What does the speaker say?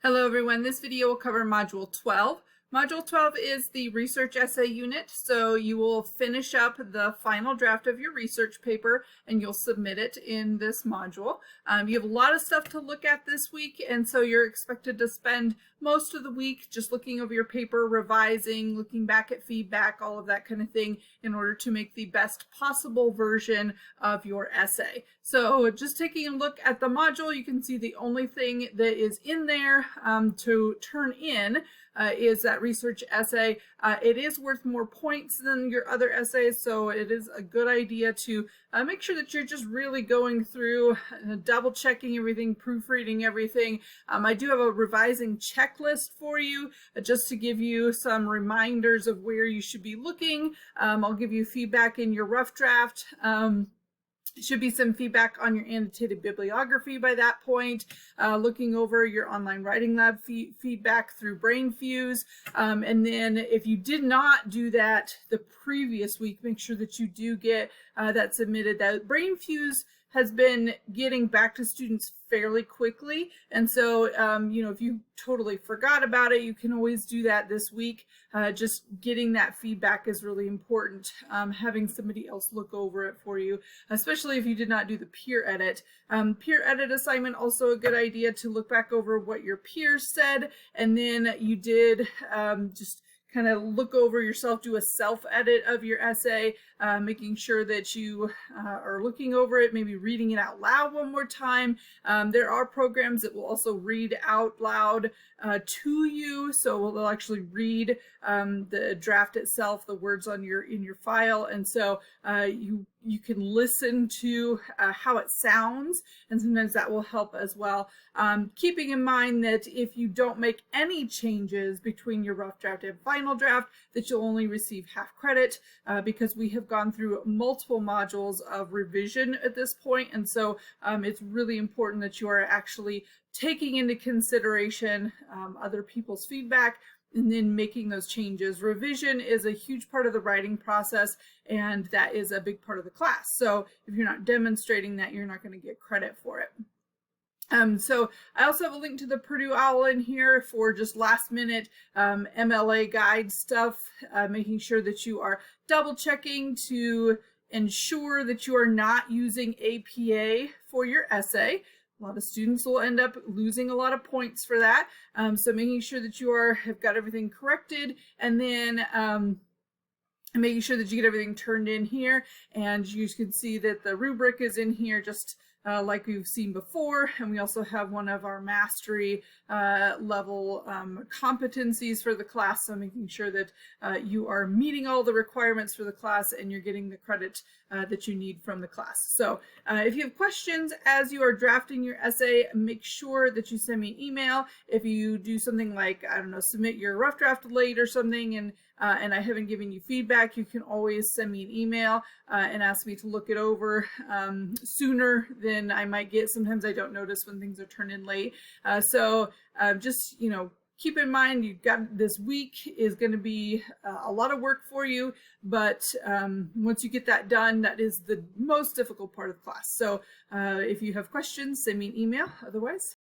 Hello everyone, this video will cover Module 12. Module 12 is the research essay unit, so you will finish up the final draft of your research paper and you'll submit it in this module. You have a lot of stuff to look at this week, and so you're expected to spend most of the week just looking over your paper, revising, looking back at feedback, all of that kind of thing in order to make the best possible version of your essay. So just taking a look at the module, you can see the only thing that is in there to turn in is that research essay. It is worth more points than your other essays, so it is a good idea to make sure that you're just really going through, double checking everything, proofreading everything. I do have a revising checklist for you just to give you some reminders of where you should be looking. I'll give you feedback in your rough draft. Should be some feedback on your annotated bibliography by that point, looking over your online writing lab feedback through BrainFuse. And then if you did not do that the previous week, make sure that you do get that submitted. That BrainFuse has been getting back to students fairly quickly. And so, if you totally forgot about it, you can always do that this week. Just getting that feedback is really important. Having somebody else look over it for you, especially if you did not do the peer edit. Peer edit assignment, also a good idea to look back over what your peers said. And then you did just kind of look over yourself, do a self-edit of your essay, making sure that you are looking over it, maybe reading it out loud one more time. There are programs that will also read out loud to you, so they'll actually read the draft itself, the words on in your file, and so you can listen to how it sounds, and sometimes that will help as well. Keeping in mind that if you don't make any changes between your rough draft and final draft, that you'll only receive half credit because we have gone through multiple modules of revision at this point, and so it's really important that you are actually taking into consideration other people's feedback and then making those changes. Revision is a huge part of the writing process, and that is a big part of the class. So if you're not demonstrating that, you're not going to get credit for it. So I also have a link to the Purdue OWL in here for just last minute MLA guide stuff, making sure that you are double checking to ensure that you are not using APA for your essay. A lot of students will end up losing a lot of points for that. So making sure that you have got everything corrected, and then making sure that you get everything turned in here. And you can see that the rubric is in here just like we've seen before, and we also have one of our mastery level competencies for the class, so making sure that you are meeting all the requirements for the class and you're getting the credit that you need from the class. So if you have questions as you are drafting your essay, make sure that you send me an email. If you do something like, I don't know, submit your rough draft late or something, and I haven't given you feedback, you can always send me an email and ask me to look it over sooner than I might get. Sometimes I don't notice when things are turned in late. So just, keep in mind, you've got this week is going to be a lot of work for you, but once you get that done, that is the most difficult part of the class. So if you have questions, send me an email. Otherwise,